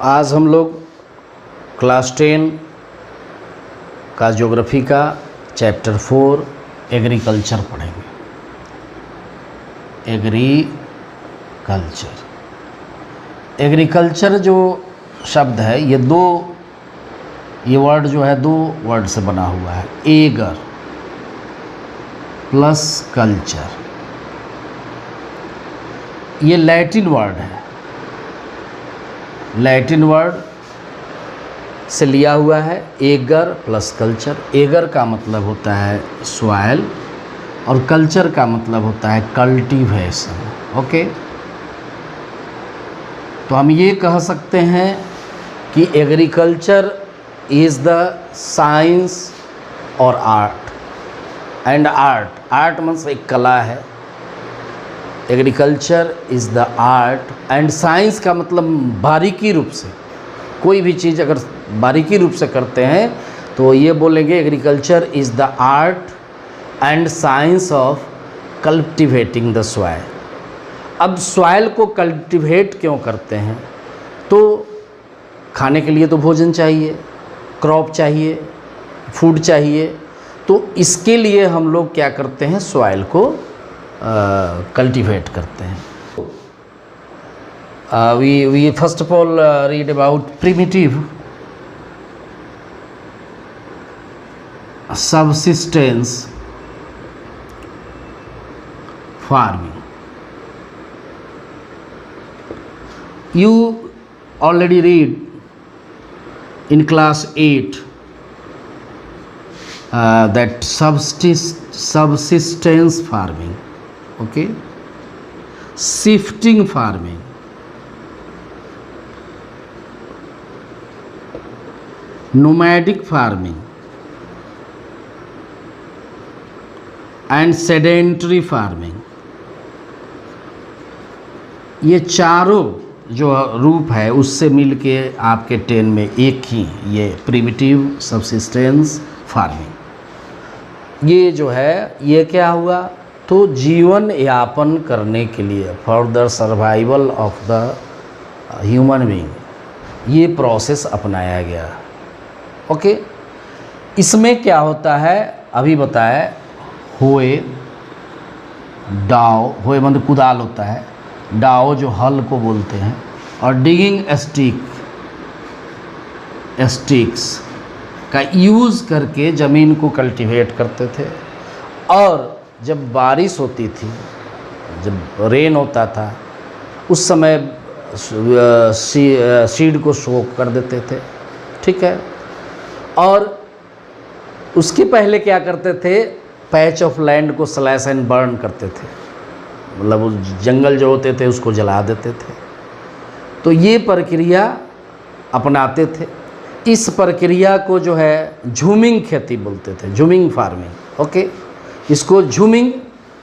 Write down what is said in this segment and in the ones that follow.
आज हम लोग क्लास 10 का ज्योग्राफी का चैप्टर 4 एग्रीकल्चर पढ़ेंगे। एग्रीकल्चर जो शब्द है ये वर्ड जो है दो वर्ड से बना हुआ है, एगर प्लस कल्चर। ये लैटिन वर्ड है, लैटिन वर्ड से लिया हुआ है, एगर प्लस कल्चर। एगर का मतलब होता है सॉइल और कल्चर का मतलब होता है कल्टीवेशन। ओके, तो हम ये कह सकते हैं कि एग्रीकल्चर इज़ द साइंस और आर्ट एंड आर्ट मीन्स एक कला है। Agriculture is the art and science का मतलब बारीकी रूप से, कोई भी चीज़ अगर बारीकी रूप से करते हैं तो ये बोलेंगे agriculture is the art and science of cultivating the soil. अब सॉइल को कल्टिवेट क्यों करते हैं? तो खाने के लिए तो भोजन चाहिए, क्रॉप चाहिए, फूड चाहिए, तो इसके लिए हम लोग क्या करते हैं, सॉइल को कल्टिवेट करते हैं। We first of all read about primitive subsistence farming. You already read in class 8 that subsistence farming, okay, shifting farming, nomadic farming and sedentary farming। ये चारों जो रूप है उससे मिलके आपके 10 में एक ही ये प्रिमिटिव सब्सिस्टेंस फार्मिंग, ये जो है ये क्या हुआ, तो जीवन यापन करने के लिए for the survival of the human being ये प्रोसेस अपनाया गया। ओके, इसमें क्या होता है अभी बताया, होए डाव, होए मतलब कुदाल होता है, डाव जो हल को बोलते हैं, और डिगिंग स्टिक्स का यूज़ करके ज़मीन को कल्टीवेट करते थे। और जब बारिश होती थी, जब रेन होता था, उस समय सीड को सोक कर देते थे, ठीक है। और उसके पहले क्या करते थे, पैच ऑफ लैंड को स्लैश एंड बर्न करते थे, मतलब उस जंगल जो होते थे उसको जला देते थे। तो ये प्रक्रिया अपनाते थे। इस प्रक्रिया को जो है झूमिंग खेती बोलते थे, झूमिंग फार्मिंग। ओके, इसको झूमिंग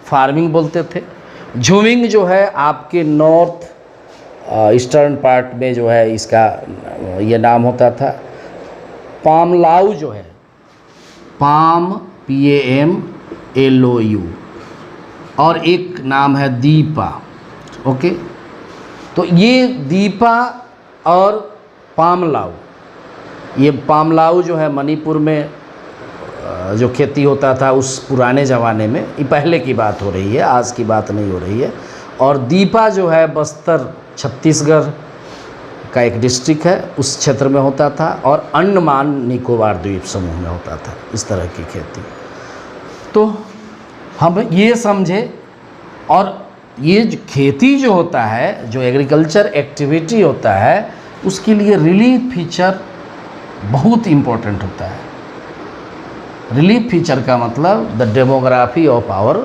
फार्मिंग बोलते थे। झूमिंग जो है आपके नॉर्थ ईस्टर्न पार्ट में जो है इसका ये नाम होता था। पामलाऊ जो है, पाम PAMLOU, और एक नाम है दीपा। ओके, तो ये दीपा और पामलाऊ, ये पामलाऊ जो है मणिपुर में जो खेती होता था उस पुराने ज़माने में, ये पहले की बात हो रही है, आज की बात नहीं हो रही है। और दीपा जो है बस्तर छत्तीसगढ़ का एक डिस्ट्रिक्ट है, उस क्षेत्र में होता था, और अंडमान निकोबार द्वीप समूह में होता था इस तरह की खेती। तो हम ये समझे, और ये जो खेती जो होता है, जो एग्रीकल्चर एक्टिविटी होता है, उसके लिए रिलीफ फीचर बहुत इम्पोर्टेंट होता है। रिलीफ फीचर का मतलब the demography of our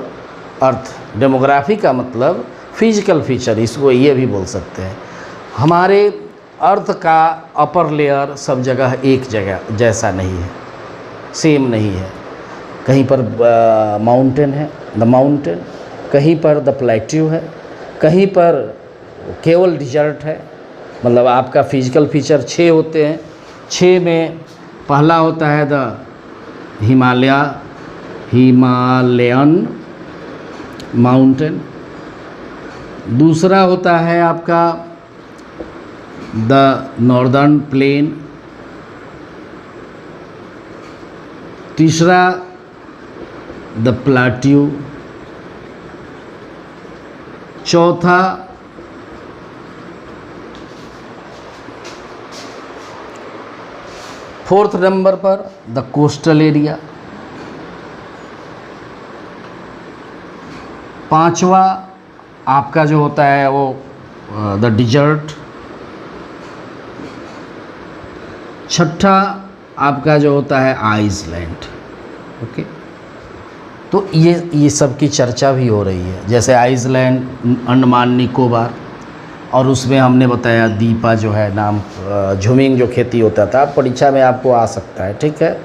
earth. Demography का मतलब फिजिकल फीचर, इसको ये भी बोल सकते हैं। हमारे अर्थ का अपर लेयर सब जगह एक जगह जैसा नहीं है, सेम नहीं है। कहीं पर माउंटेन है, द माउंटेन, कहीं पर द प्लेट्यू है, कहीं पर केवल डिजर्ट है। मतलब आपका फिजिकल फीचर 6 होते हैं। 6 में पहला होता है द हिमालयन माउंटेन, दूसरा होता है आपका द नॉर्दर्न प्लेन, तीसरा द प्लाट्यू, चौथा फोर्थ नंबर पर द कोस्टल एरिया, पांचवा आपका जो होता है वो द डिजर्ट, छठा आपका जो होता है आइसलैंड। ओके, तो ये सब की चर्चा भी हो रही है, जैसे आइसलैंड, अंडमान निकोबार, और उसमें हमने बताया दीपा जो है नाम, झुमिंग जो खेती होता था, परीक्षा में आपको आ सकता है, ठीक है,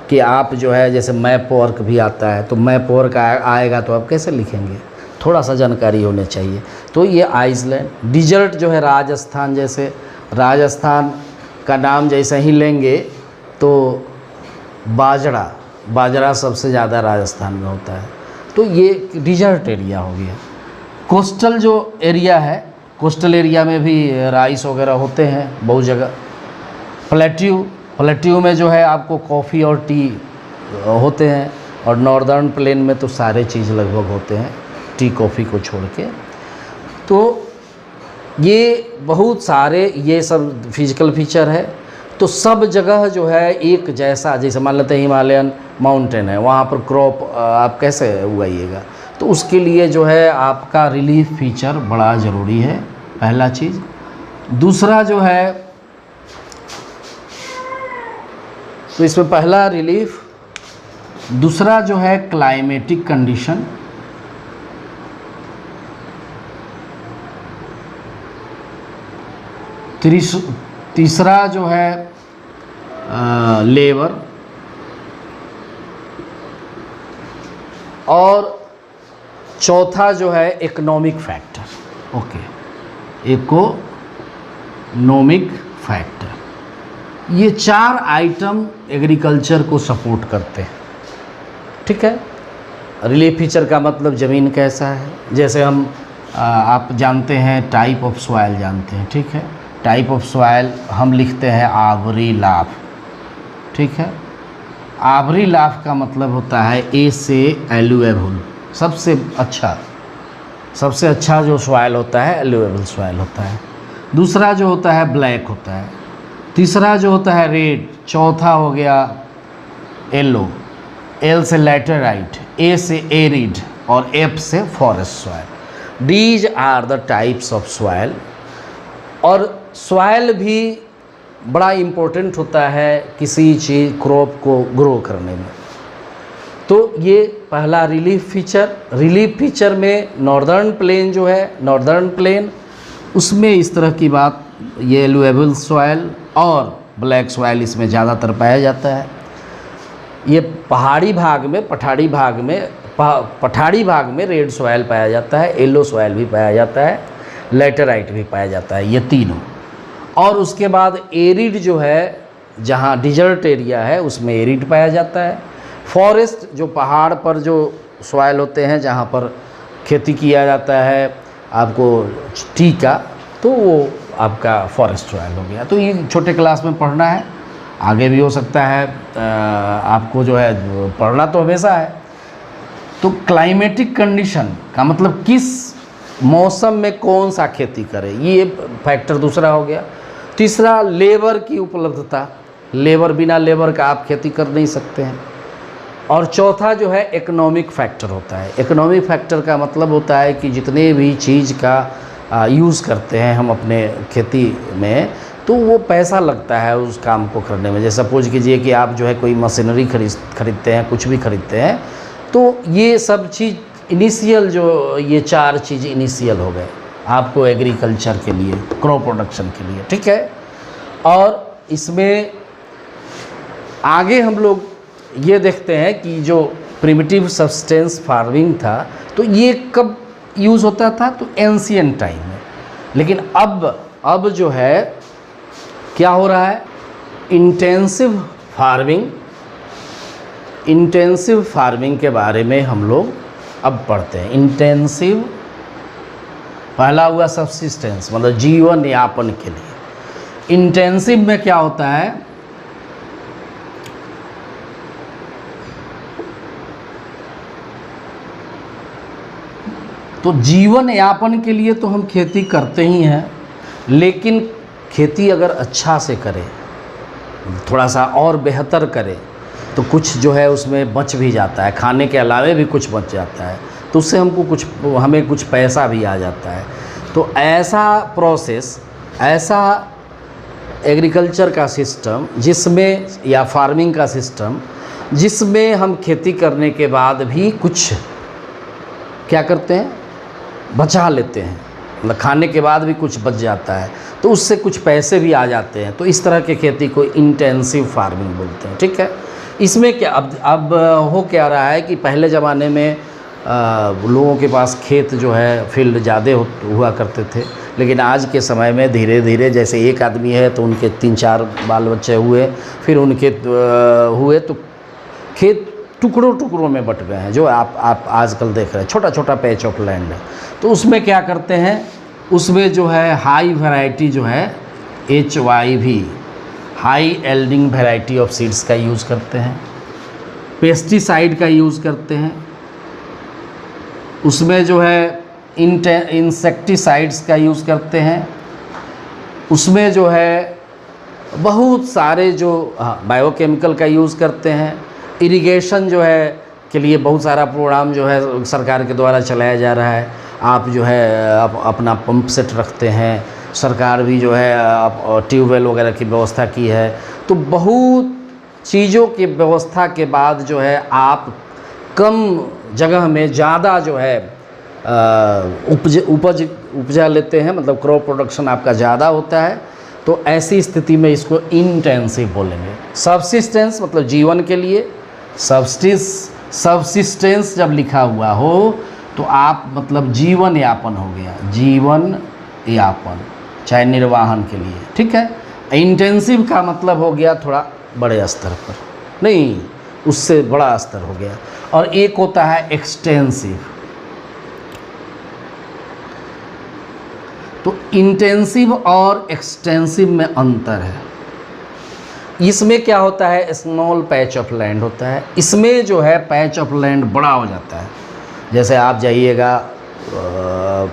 कि आप जो है जैसे मैप वर्क भी आता है, तो मैप वर्क आएगा तो आप कैसे लिखेंगे, थोड़ा सा जानकारी होनी चाहिए। तो ये आइसलैंड, डिजर्ट जो है राजस्थान, जैसे राजस्थान का नाम जैसे ही लेंगे तो बाजरा सबसे ज़्यादा राजस्थान में होता है, तो ये डिजर्ट एरिया हो गया। कोस्टल जो एरिया है, कोस्टल एरिया में भी राइस वगैरह होते हैं बहुत जगह। प्लेट्यू में जो है आपको कॉफ़ी और टी होते हैं, और नॉर्दर्न प्लेन में तो सारे चीज़ लगभग होते हैं, टी कॉफ़ी को छोड़ के। तो ये बहुत सारे ये सब फिजिकल फीचर है। तो सब जगह जो है एक जैसा, जैसे मान लेते हैं हिमालयन माउंटेन है, वहाँ पर क्रॉप आप कैसे उगाइएगा, तो उसके लिए जो है आपका रिलीफ फीचर बड़ा ज़रूरी है, पहला चीज़। दूसरा जो है, तो इसमें पहला रिलीफ, दूसरा जो है क्लाइमेटिक कंडीशन, तीसरा जो है लेबर, और चौथा जो है economic factor. Okay, economic factor, ये चार आइटम एग्रीकल्चर को सपोर्ट करते हैं, ठीक है। रिलीफ फीचर का मतलब ज़मीन कैसा है, जैसे हम आप जानते हैं टाइप ऑफ सॉइल जानते हैं, ठीक है। टाइप ऑफ सॉइल हम लिखते हैं आवरी लाफ, ठीक है। आवरी लाफ का मतलब होता है ए से एल्यूएबल, सबसे अच्छा जो सॉइल होता है एल्यूएबल सॉइल होता है। दूसरा जो होता है ब्लैक होता है, तीसरा जो होता है रेड, चौथा हो गया येलो, एल से लैटेराइट, ए से एरिड और एफ से forest soil. These are the types of soil. और सॉइल भी बड़ा इम्पोर्टेंट होता है किसी चीज़ क्रॉप को ग्रो करने में। तो ये पहला रिलीफ फीचर में नॉर्दर्न प्लेन जो है, नॉर्दर्न प्लेन उसमें इस तरह की बात, ये एल्यूएबल सॉइल और ब्लैक सॉइल इसमें ज़्यादातर पाया जाता है। ये पहाड़ी भाग में रेड सॉइल पाया जाता है, येलो सॉइल भी पाया जाता है, लैटेराइट भी पाया जाता है, ये तीनों। और उसके बाद एरिड जो है, जहाँ डिजर्ट एरिया है उसमें एरिड पाया जाता है। फॉरेस्ट जो पहाड़ पर जो सॉइल होते हैं जहाँ पर खेती किया जाता है आपको टी का, तो वो आपका फॉरेस्ट सॉइल हो गया। तो ये छोटे क्लास में पढ़ना है, आगे भी हो सकता है आपको जो है पढ़ना तो हमेशा है। तो क्लाइमेटिक कंडीशन का मतलब किस मौसम में कौन सा खेती करें, ये फैक्टर दूसरा हो गया। तीसरा लेबर की उपलब्धता, बिना लेबर का आप खेती कर नहीं सकते हैं। और चौथा जो है इकोनॉमिक फैक्टर होता है। इकोनॉमिक फैक्टर का मतलब होता है कि जितने भी चीज़ का यूज़ करते हैं हम अपने खेती में, तो वो पैसा लगता है उस काम को करने में। जैसे सपोज कीजिए कि आप जो है कोई मशीनरी खरीदते हैं, कुछ भी खरीदते हैं, तो ये सब चीज़ इनिशियल, जो ये चार चीज़ इनिशियल हो गए आपको एग्रीकल्चर के लिए, क्रॉप प्रोडक्शन के लिए, ठीक है। और इसमें आगे हम लोग ये देखते हैं कि जो प्रिमिटिव सब्सटेंस फार्मिंग था, तो ये कब यूज़ होता था, तो एंशिएंट टाइम में। लेकिन अब जो है क्या हो रहा है, इंटेंसिव फार्मिंग के बारे में हम लोग अब पढ़ते हैं। इंटेंसिव, पहला हुआ सब्सिस्टेंस मतलब जीवन यापन के लिए, इंटेंसिव में क्या होता है, तो जीवन यापन के लिए तो हम खेती करते ही हैं, लेकिन खेती अगर अच्छा से करें, थोड़ा सा और बेहतर करें, तो कुछ जो है उसमें बच भी जाता है, खाने के अलावे भी कुछ बच जाता है, तो उससे हमें कुछ पैसा भी आ जाता है। तो ऐसा प्रोसेस, ऐसा एग्रीकल्चर का सिस्टम जिसमें, या फार्मिंग का सिस्टम जिसमें हम खेती करने के बाद भी कुछ क्या करते हैं, बचा लेते हैं, मतलब खाने के बाद भी कुछ बच जाता है, तो उससे कुछ पैसे भी आ जाते हैं। तो इस तरह के खेती को इंटेंसिव फार्मिंग बोलते हैं। ठीक है, इसमें क्या अब हो क्या रहा है कि पहले ज़माने में लोगों के पास खेत जो है, फील्ड ज़्यादा हुआ करते थे, लेकिन आज के समय में धीरे धीरे, जैसे एक आदमी है तो उनके 3-4 बाल बच्चे हुए, फिर उनके हुए तो खेत टुकड़ों टुकड़ों में बट गए हैं, जो आप आजकल देख रहे हैं, छोटा छोटा पैच ऑफ लैंड है। तो उसमें क्या करते हैं, उसमें जो है हाई वैरायटी जो है HYV, high yielding variety of seeds का यूज़ करते हैं, पेस्टिसाइड का यूज़ करते हैं, उसमें जो है इंसेक्टिसाइड्स का यूज़ करते हैं, उसमें जो है बहुत सारे जो बायोकेमिकल का यूज़ करते हैं। इरिगेशन जो है के लिए बहुत सारा प्रोग्राम जो है सरकार के द्वारा चलाया जा रहा है। आप जो है अपना पंप सेट रखते हैं, सरकार भी जो है ट्यूबवेल वगैरह की व्यवस्था की है। तो बहुत चीज़ों की व्यवस्था के बाद जो है आप कम जगह में ज़्यादा जो है उपजा लेते हैं, मतलब क्रॉप प्रोडक्शन आपका ज़्यादा होता है। तो ऐसी स्थिति में इसको इंटेंसिव बोलेंगे। सब्सिस्टेंस मतलब जीवन के लिए, सब्सिस्टेंस जब लिखा हुआ हो तो आप मतलब जीवन यापन हो गया, जीवन यापन चाहे निर्वाहन के लिए। ठीक है, इंटेंसिव का मतलब हो गया थोड़ा बड़े स्तर पर, नहीं उससे बड़ा स्तर हो गया। और एक होता है एक्सटेंसिव। तो इंटेंसिव और एक्सटेंसिव में अंतर है। इसमें क्या होता है, स्मॉल पैच ऑफ लैंड होता है, इसमें जो है पैच ऑफ लैंड बड़ा हो जाता है। जैसे आप जाइएगा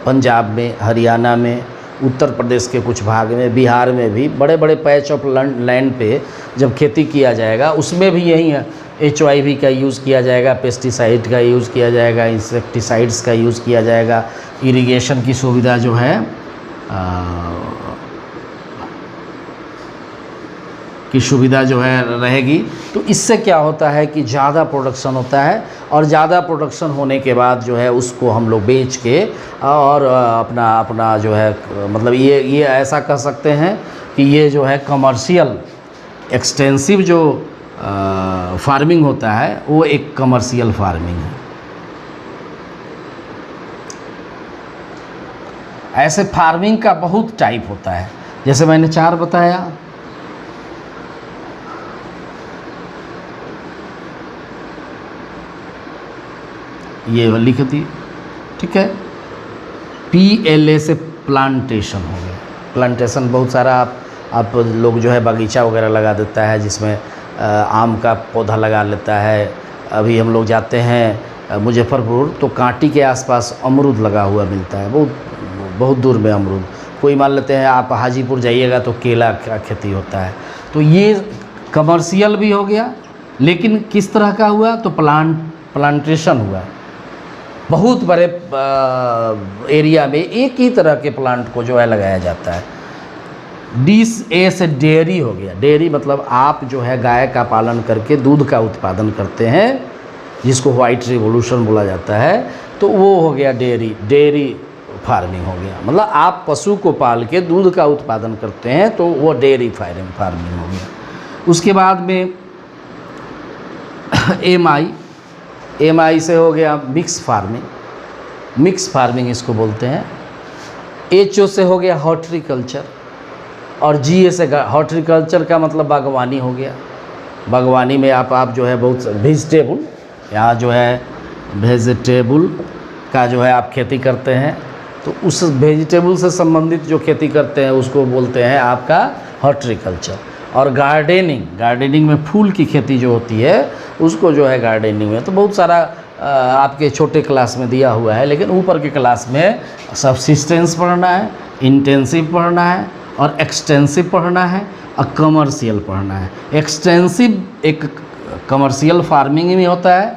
पंजाब में, हरियाणा में, उत्तर प्रदेश के कुछ भाग में, बिहार में भी बड़े बड़े पैच ऑफ लैंड पे जब खेती किया जाएगा, उसमें भी यही है, HYV का यूज़ किया जाएगा, पेस्टिसाइड का यूज़ किया जाएगा, इंसेक्टिसाइड्स का यूज़ किया जाएगा, इरिगेशन की सुविधा जो है की सुविधा जो है रहेगी। तो इससे क्या होता है कि ज़्यादा प्रोडक्शन होता है, और ज़्यादा प्रोडक्शन होने के बाद जो है उसको हम लोग बेच के और अपना जो है मतलब ये ऐसा कह सकते हैं कि ये जो है कमर्शियल एक्सटेंसिव जो फार्मिंग होता है वो एक कमर्शियल फार्मिंग है। ऐसे फार्मिंग का बहुत टाइप होता है, जैसे मैंने 4 बताया। ये लिख दी, ठीक है। PLA से प्लांटेशन हो गया। प्लांटेशन बहुत सारा आप लोग जो है बगीचा वगैरह लगा देता है, जिसमें आम का पौधा लगा लेता है। अभी हम लोग जाते हैं मुजफ्फरपुर तो कांटी के आसपास अमरूद लगा हुआ मिलता है, बहुत दूर में अमरूद। कोई मान लेते हैं आप हाजीपुर जाइएगा तो केला का खेती होता है। तो ये कमर्शियल भी हो गया, लेकिन किस तरह का हुआ, तो प्लांटेशन हुआ। बहुत बड़े एरिया में एक ही तरह के प्लांट को जो है लगाया जाता है। DA से डेयरी हो गया। डेयरी मतलब आप जो है गाय का पालन करके दूध का उत्पादन करते हैं, जिसको व्हाइट रिवोल्यूशन बोला जाता है। तो वो हो गया डेयरी फार्मिंग हो गया, मतलब आप पशु को पाल के दूध का उत्पादन करते हैं, तो वो डेयरी फार्मिंग हो गया। उसके बाद में MI से हो गया मिक्स फार्मिंग इसको बोलते हैं। HO से हो गया हॉर्टिकल्चर, और GA से हॉर्टिकल्चर का मतलब बागवानी हो गया। बागवानी में आप जो है बहुत वेजिटेबल, यहाँ जो है वेजिटेबल का जो है आप खेती करते हैं, तो उस वेजिटेबल से संबंधित जो खेती करते हैं उसको बोलते हैं आपका हॉर्टिकल्चर। और गार्डनिंग में फूल की खेती जो होती है उसको जो है गार्डनिंग में, तो बहुत सारा आपके छोटे क्लास में दिया हुआ है, लेकिन ऊपर के क्लास में सब्सिस्टेंस पढ़ना है, इंटेंसिव पढ़ना है और एक्सटेंसिव पढ़ना है और कमर्शियल पढ़ना है। एक्सटेंसिव एक कमर्शियल फार्मिंग में होता है।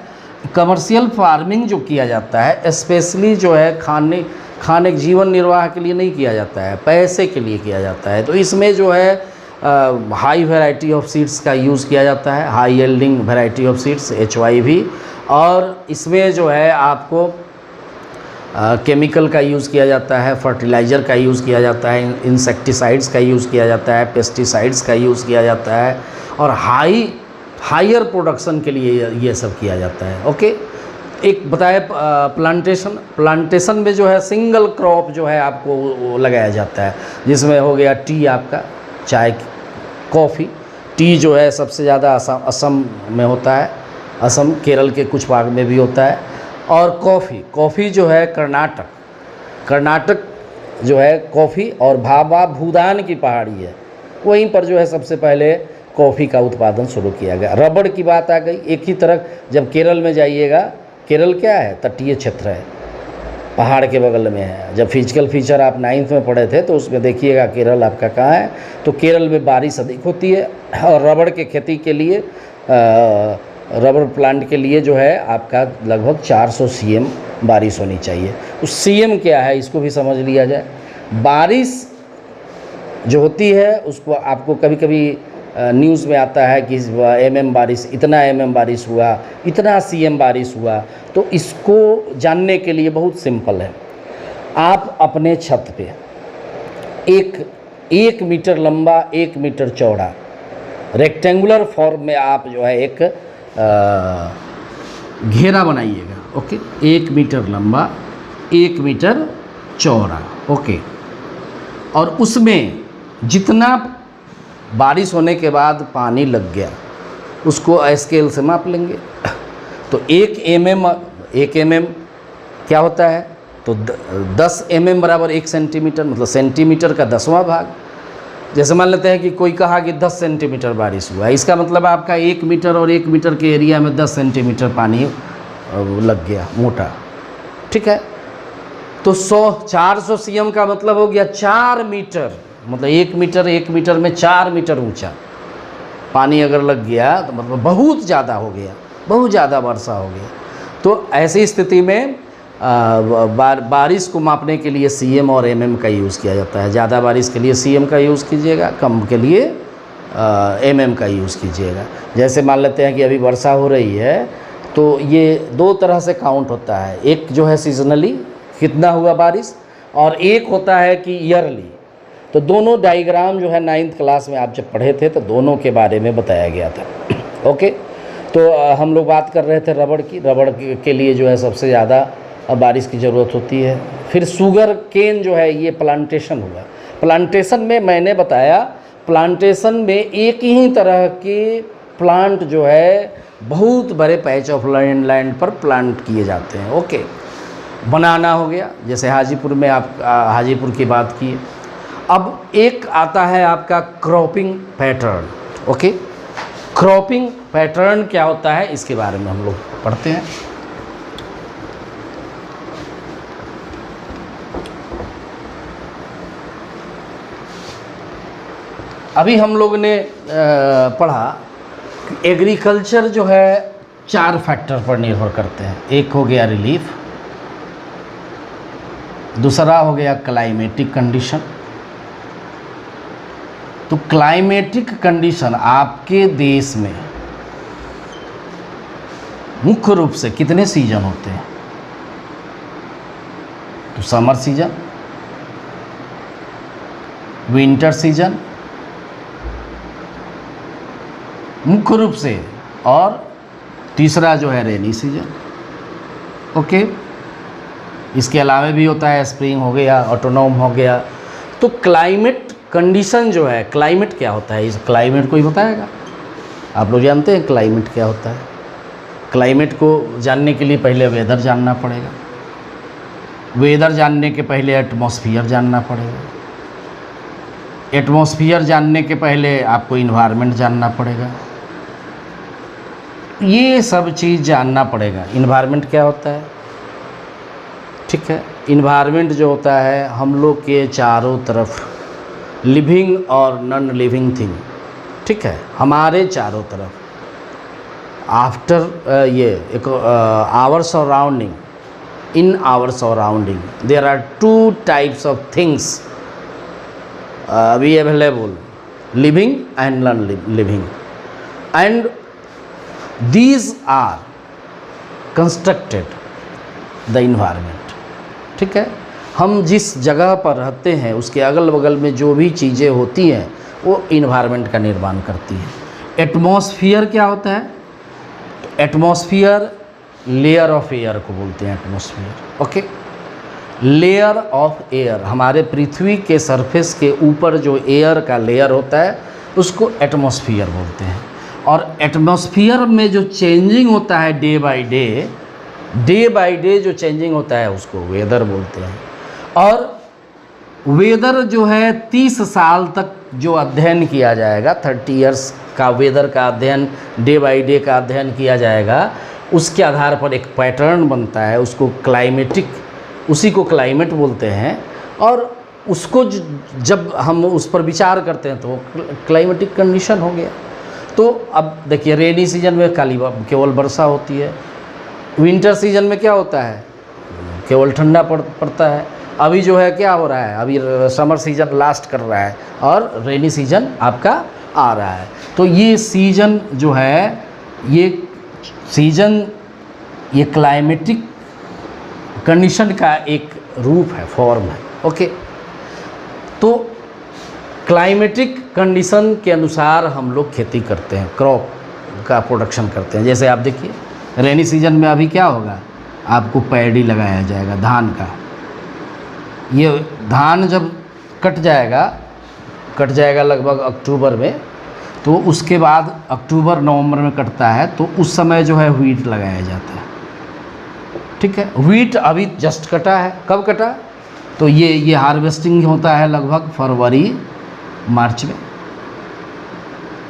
कमर्शियल फार्मिंग जो किया जाता है स्पेशली जो है खाने जीवन निर्वाह के लिए नहीं किया जाता है, पैसे के लिए किया जाता है। तो इसमें जो है हाई वैरायटी ऑफ सीड्स का यूज़ किया जाता है, high yielding variety of seeds HYV। और इसमें जो है आपको केमिकल का यूज़ किया जाता है, फर्टिलाइज़र का यूज़ किया जाता है, इंसेक्टिसाइड्स का यूज़ किया जाता है, पेस्टिसाइड्स का यूज़ किया जाता है और हायर प्रोडक्शन के लिए ये सब किया जाता है। ओके, एक बताए प्लांटेशन में जो है सिंगल क्रॉप जो है आपको लगाया जाता है, जिसमें हो गया टी, आपका चाय, कॉफ़ी। टी जो है सबसे ज़्यादा असम में होता है, असम केरल के कुछ भाग में भी होता है। और कॉफ़ी जो है कर्नाटक जो है कॉफ़ी और भाभा भूदान की पहाड़ी है, वहीं पर जो है सबसे पहले कॉफ़ी का उत्पादन शुरू किया गया। रबड़ की बात आ गई, एक ही तरह जब केरल में जाइएगा, केरल क्या है, तटीय क्षेत्र है, पहाड़ के बगल में है। जब फिजिकल फीचर आप 9th में पढ़े थे तो उसमें देखिएगा केरल आपका कहाँ है, तो केरल में बारिश अधिक होती है और रबड़ के खेती के लिए रबड़ प्लांट के लिए जो है आपका लगभग 400 CM बारिश होनी चाहिए। उस CM क्या है इसको भी समझ लिया जाए। बारिश जो होती है उसको आपको कभी कभी न्यूज़ में आता है कि MM बारिश, इतना MM बारिश हुआ, इतना CM बारिश हुआ। तो इसको जानने के लिए बहुत सिंपल है। आप अपने छत पे एक मीटर लंबा 1 मीटर चौड़ा रेक्टेंगुलर फॉर्म में आप जो है एक घेरा बनाइएगा। ओके, 1 मीटर लंबा 1 मीटर चौड़ा। ओके, और उसमें जितना बारिश होने के बाद पानी लग गया उसको स्केल से माप लेंगे। तो 1 mm क्या होता है, तो 10 mm बराबर 1 सेंटीमीटर, मतलब सेंटीमीटर का 10वां भाग। जैसे मान लेते हैं कि कोई कहा कि 10 सेंटीमीटर बारिश हुआ है, इसका मतलब आपका 1 मीटर और 1 मीटर के एरिया में 10 सेंटीमीटर पानी लग गया मोटा। ठीक है, तो 400 CM का मतलब हो गया 4 मीटर, मतलब 1 मीटर में 4 मीटर ऊंचा पानी अगर लग गया तो मतलब बहुत ज़्यादा हो गया, बहुत ज़्यादा वर्षा हो गया। तो ऐसी स्थिति में बारिश को मापने के लिए CM और MM का यूज़ किया जाता है। ज़्यादा बारिश के लिए CM का यूज़ कीजिएगा, कम के लिए MM का यूज़ कीजिएगा। जैसे मान लेते हैं कि अभी वर्षा हो रही है तो ये 2 तरह से काउंट होता है, एक जो है सीजनली कितना हुआ बारिश, और एक होता है कि ईयरली। तो दोनों डायग्राम जो है 9th क्लास में आप जब पढ़े थे तो दोनों के बारे में बताया गया था। ओके, तो हम लोग बात कर रहे थे रबड़ की। रबड़ के लिए जो है सबसे ज़्यादा बारिश की ज़रूरत होती है। फिर शुगर केन जो है ये प्लांटेशन हुआ। प्लांटेशन में मैंने बताया, प्लांटेशन में एक ही तरह के प्लांट जो है बहुत बड़े पैच ऑफ लैंड पर प्लांट किए जाते हैं। ओके, बनाना हो गया, जैसे हाजीपुर में आप हाजीपुर की बात की। अब एक आता है आपका cropping pattern. Okay, cropping pattern क्या होता है इसके बारे में हम लोग पढ़ते हैं। अभी हम लोग ने पढ़ा कि एग्रीकल्चर जो है 4 फैक्टर पर निर्भर करते हैं। एक हो गया रिलीफ, दूसरा हो गया क्लाइमेटिक कंडीशन। तो क्लाइमेटिक कंडीशन आपके देश में मुख्य रूप से कितने सीजन होते हैं? तो समर सीजन, विंटर सीजन मुख्य रूप से, और तीसरा जो है रेनी सीजन। ओके, इसके अलावा भी होता है स्प्रिंग हो गया, ऑटोनोम हो गया। तो क्लाइमेट कंडीशन जो है, क्लाइमेट क्या होता है, इस क्लाइमेट को ही बताएगा। आप लोग जानते हैं क्लाइमेट क्या होता है? क्लाइमेट को जानने के लिए पहले वेदर जानना पड़ेगा, वेदर जानने के पहले एटमॉस्फेयर जानना पड़ेगा, एटमॉस्फेयर जानने के पहले आपको इन्वायरमेंट जानना पड़ेगा, ये सब चीज़ जानना पड़ेगा। इन्वायरमेंट क्या होता है, ठीक है। इन्वायरमेंट जो होता है हम लोग के चारों तरफ लिविंग और नॉन लिविंग थिंग, ठीक है, हमारे चारों तरफ। आफ्टर ये एक our surrounding, in our surrounding there are 2 types of things be available, living and non living, and these are constructed the environment, ठीक है। हम जिस जगह पर रहते हैं उसके अगल बगल में जो भी चीज़ें होती हैं वो इन्वायरमेंट का निर्माण करती हैं। एटमॉस्फेयर क्या होता है, एटमॉस्फेयर लेयर ऑफ एयर को बोलते हैं atmosphere, okay. Layer of air, हमारे पृथ्वी के सरफेस के ऊपर जो एयर का लेयर होता है उसको एटमॉस्फेयर बोलते हैं। और एटमॉस्फेयर में जो चेंजिंग होता है डे बाय डे जो चेंजिंग होता है उसको वेदर बोलते हैं। और वेदर जो है 30 साल तक जो अध्ययन किया जाएगा, 30 इयर्स का वेदर का अध्ययन, डे बाय डे का अध्ययन किया जाएगा, उसके आधार पर एक पैटर्न बनता है, उसको क्लाइमेटिक, उसी को क्लाइमेट बोलते हैं। और उसको जब हम उस पर विचार करते हैं तो क्लाइमेटिक कंडीशन हो गया। तो अब देखिए रेनी सीजन में केवल वर्षा होती है, विंटर सीजन में क्या होता है, केवल ठंडा पड़ता है। अभी जो है क्या हो रहा है, अभी समर सीजन लास्ट कर रहा है और रेनी सीजन आपका आ रहा है। तो ये सीजन जो है, ये सीजन ये क्लाइमेटिक कंडीशन का एक रूप है, फॉर्म है, ओके। तो क्लाइमेटिक कंडीशन के अनुसार हम लोग खेती करते हैं, क्रॉप का प्रोडक्शन करते हैं। जैसे आप देखिए रेनी सीजन में अभी क्या होगा, आपको पैडी लगाया जाएगा धान का। ये धान जब कट जाएगा लगभग अक्टूबर में, तो उसके बाद अक्टूबर नवंबर में कटता है, तो उस समय जो है व्हीट लगाया जाता है, ठीक है। व्हीट अभी जस्ट कटा है, कब कटा, तो ये हार्वेस्टिंग होता है लगभग फरवरी मार्च में,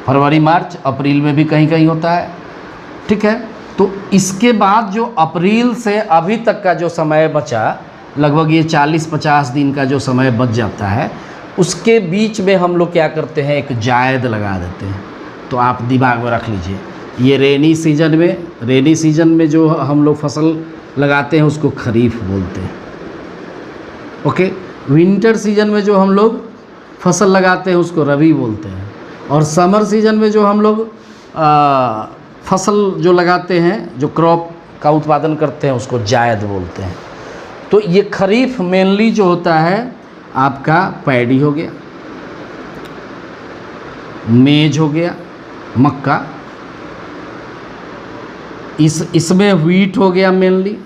फरवरी मार्च, अप्रैल में भी कहीं कहीं होता है, ठीक है। तो इसके बाद जो अप्रैल से अभी तक का जो समय बचा, लगभग ये 40-50 दिन का जो समय बच जाता है, उसके बीच में हम लोग क्या करते हैं, एक जायद लगा देते हैं। तो आप दिमाग में रख लीजिए, ये रेनी सीजन में जो हम लोग फसल लगाते हैं उसको खरीफ बोलते हैं, ओके। विंटर सीजन में जो हम लोग फसल लगाते हैं उसको रबी बोलते हैं। और समर सीजन में जो हम लोग फसल जो लगाते हैं, जो क्रॉप का उत्पादन करते हैं, उसको जायद बोलते हैं। तो ये खरीफ मेनली जो होता है आपका पैडी हो गया, मेज हो गया, मक्का, इसमें व्हीट हो गया मेनली,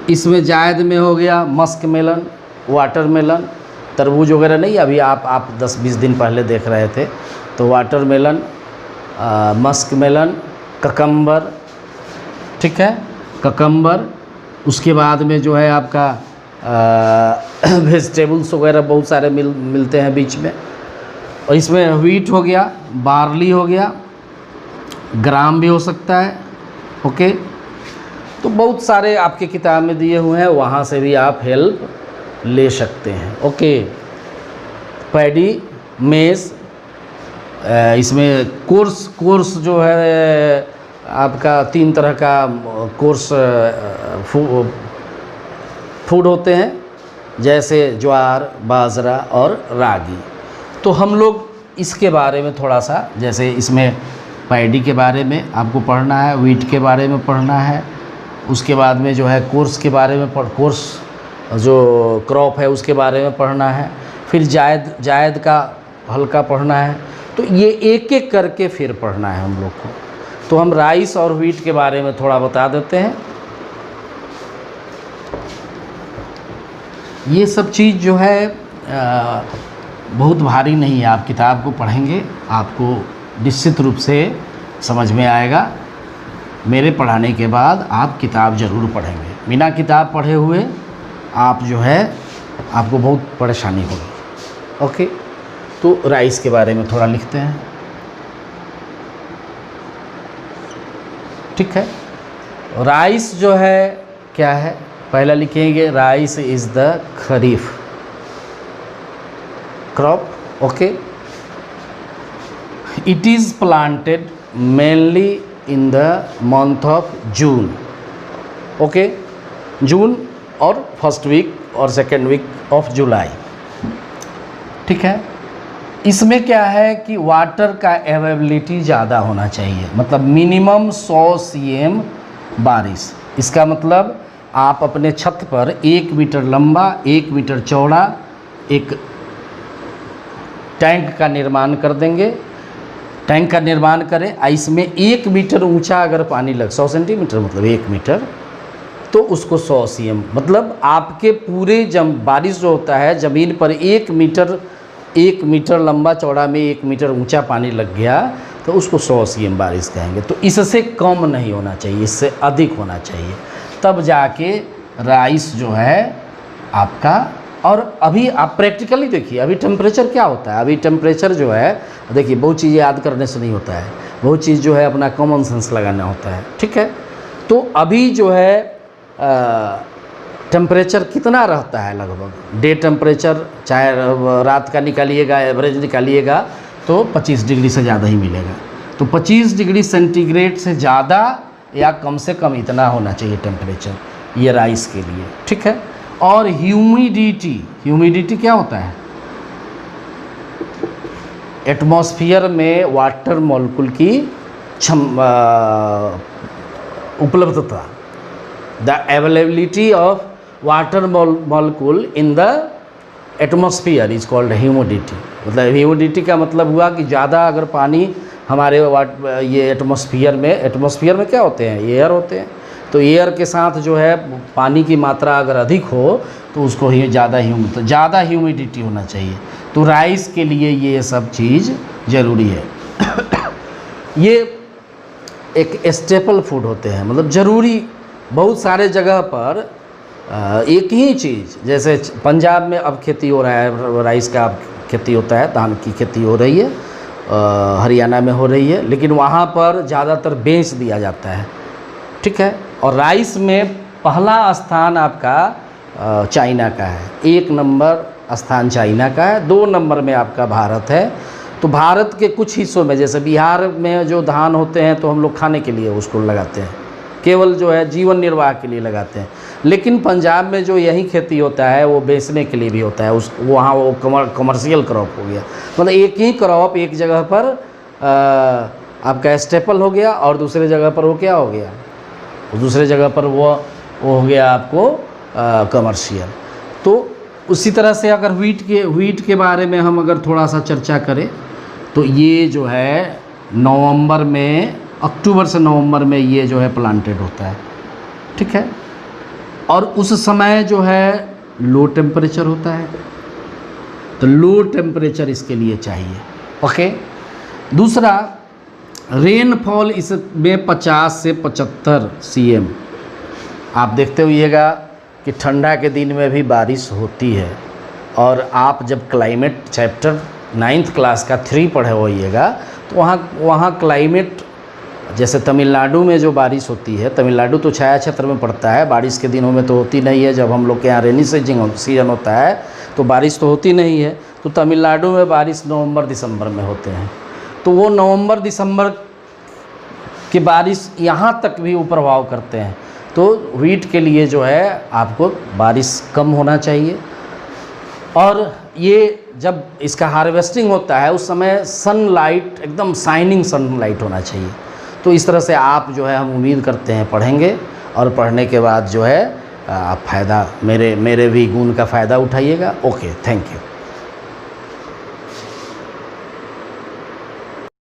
इसमें जायद में हो गया मस्क मेलन, वाटरमेलन, तरबूज वगैरह नहीं, अभी आप 10-20 दिन पहले देख रहे थे, तो वाटरमेलन, मस्क मेलन, ककम्बर, ठीक है, ककम्बर। उसके बाद में जो है आपका वेजिटेबल्स वगैरह बहुत सारे मिलते हैं बीच में। और इसमें व्हीट हो गया, बार्ली हो गया, ग्राम भी हो सकता है, ओके। तो बहुत सारे आपके किताब में दिए हुए हैं, वहाँ से भी आप हेल्प ले सकते हैं, ओके। पैडी, मेज, इसमें कोर्स जो है आपका 3 तरह का कोर्स फूड होते हैं, जैसे ज्वार, बाजरा और रागी। तो हम लोग इसके बारे में थोड़ा सा, जैसे इसमें पैडी के बारे में आपको पढ़ना है, व्हीट के बारे में पढ़ना है, उसके बाद में जो है कोर्स के बारे में कोर्स जो क्रॉप है उसके बारे में पढ़ना है, फिर जायद का हल्का पढ़ना है। तो ये एक एक करके फिर पढ़ना है हम लोग को। तो हम राइस और व्हीट के बारे में थोड़ा बता देते हैं। ये सब चीज़ जो है बहुत भारी नहीं है, आप किताब को पढ़ेंगे आपको निश्चित रूप से समझ में आएगा। मेरे पढ़ाने के बाद आप किताब ज़रूर पढ़ेंगे, बिना किताब पढ़े हुए आप जो है आपको बहुत परेशानी होगी, ओके। तो राइस के बारे में थोड़ा लिखते हैं, ठीक है। राइस जो है क्या है, पहला लिखेंगे rice is the kharif crop, okay. It is planted mainly in the month of June, okay, June और फर्स्ट वीक और सेकेंड वीक ऑफ जुलाई, ठीक है। इसमें क्या है कि वाटर का अवेलेबिलिटी ज़्यादा होना चाहिए, मतलब मिनिमम 100 cm बारिश। इसका मतलब आप अपने छत पर 1 मीटर लंबा 1 मीटर चौड़ा एक टैंक का निर्माण कर देंगे, टैंक का निर्माण करें, इसमें 1 मीटर ऊंचा अगर पानी लग 100 सेंटीमीटर मतलब 1 मीटर, तो उसको 100 cm, मतलब आपके पूरे बारिश जो होता है ज़मीन पर 1 मीटर लंबा चौड़ा में 1 मीटर ऊंचा पानी लग गया तो उसको 100 cm बारिश कहेंगे। तो इससे कम नहीं होना चाहिए, इससे अधिक होना चाहिए, तब जाके राइस जो है आपका। और अभी आप प्रैक्टिकली देखिए अभी टेम्परेचर क्या होता है, अभी टेम्परेचर जो है देखिए, बहुत चीज़ें याद करने से नहीं होता है, बहुत चीज़ जो है अपना कॉमन सेंस लगाना होता है, ठीक है। तो अभी जो है टेम्परेचर कितना रहता है, लगभग डे टेम्परेचर चाहे रात का निकालिएगा एवरेज निकालिएगा तो 25 डिग्री से ज़्यादा ही मिलेगा। तो 25 डिग्री सेंटीग्रेड से ज़्यादा या कम से कम इतना होना चाहिए टेम्परेचर ये राइस के लिए, ठीक है। और ह्यूमिडिटी क्या होता है, एटमॉस्फेयर में वाटर मॉलिक्यूल की उपलब्धता, the availability of water molecule in the atmosphere is called humidity. मतलब ह्यूमिडिटी का मतलब हुआ कि ज़्यादा अगर पानी हमारे ये एटमॉस्फेयर में क्या होते हैं, एयर होते हैं, तो एयर के साथ जो है पानी की मात्रा अगर अधिक हो तो उसको ही ज़्यादा ह्यूमिडिटी होना चाहिए। तो राइस के लिए ये सब चीज़ ज़रूरी है। ये एक स्टेपल फूड होते हैं, मतलब ज़रूरी। बहुत सारे जगह पर एक ही चीज़, जैसे पंजाब में अब खेती हो रहा है, राइस का खेती होता है, धान की खेती हो रही है, हरियाणा में हो रही है, लेकिन वहाँ पर ज़्यादातर बेच दिया जाता है, ठीक है। और राइस में पहला स्थान आपका चाइना का है, 1 नंबर स्थान चाइना का है, 2 नंबर में आपका भारत है। तो भारत के कुछ हिस्सों में जैसे बिहार में जो धान होते हैं तो हम लोग खाने के लिए उसको लगाते हैं, केवल जो है जीवन निर्वाह के लिए लगाते हैं। लेकिन पंजाब में जो यही खेती होता है वो बेचने के लिए भी होता है, वहाँ वो कमर्शियल क्रॉप हो गया। मतलब एक ही क्रॉप एक जगह पर आपका स्टेपल हो गया और दूसरे जगह पर वो क्या हो गया, दूसरे जगह पर वो हो गया आपको कमर्शियल। तो उसी तरह से अगर व्हीट के बारे में हम अगर थोड़ा सा चर्चा करें तो ये जो है अक्टूबर से नवंबर में ये जो है प्लांटेड होता है, ठीक है। और उस समय जो है लो टेम्परेचर होता है, तो लो टेम्परेचर इसके लिए चाहिए, ओके। दूसरा, रेनफॉल इसमें 50 से 75 cm। आप देखते होइएगा कि ठंडा के दिन में भी बारिश होती है। और आप जब क्लाइमेट चैप्टर 9th क्लास का 3 पढ़े होइएगा तो वहाँ क्लाइमेट, जैसे तमिलनाडु में जो बारिश होती है, तमिलनाडु तो छाया क्षेत्र में पड़ता है, बारिश के दिनों में तो होती नहीं है। जब हम लोग के यहाँ रेनी सीजन होता है तो बारिश तो होती नहीं है। तो तमिलनाडु में बारिश नवंबर दिसंबर में होते हैं। तो वो नवंबर दिसंबर की बारिश यहाँ तक भी वो प्रभाव करते हैं। तो व्हीट के लिए जो है आपको बारिश कम होना चाहिए। और ये जब इसका हार्वेस्टिंग होता है उस समय सनलाइट, एकदम शाइनिंग सनलाइट होना चाहिए। तो इस तरह से आप जो है हम उम्मीद करते हैं पढ़ेंगे, और पढ़ने के बाद जो है आप फ़ायदा, मेरे भी गुण का फ़ायदा उठाइएगा। Okay, thank you.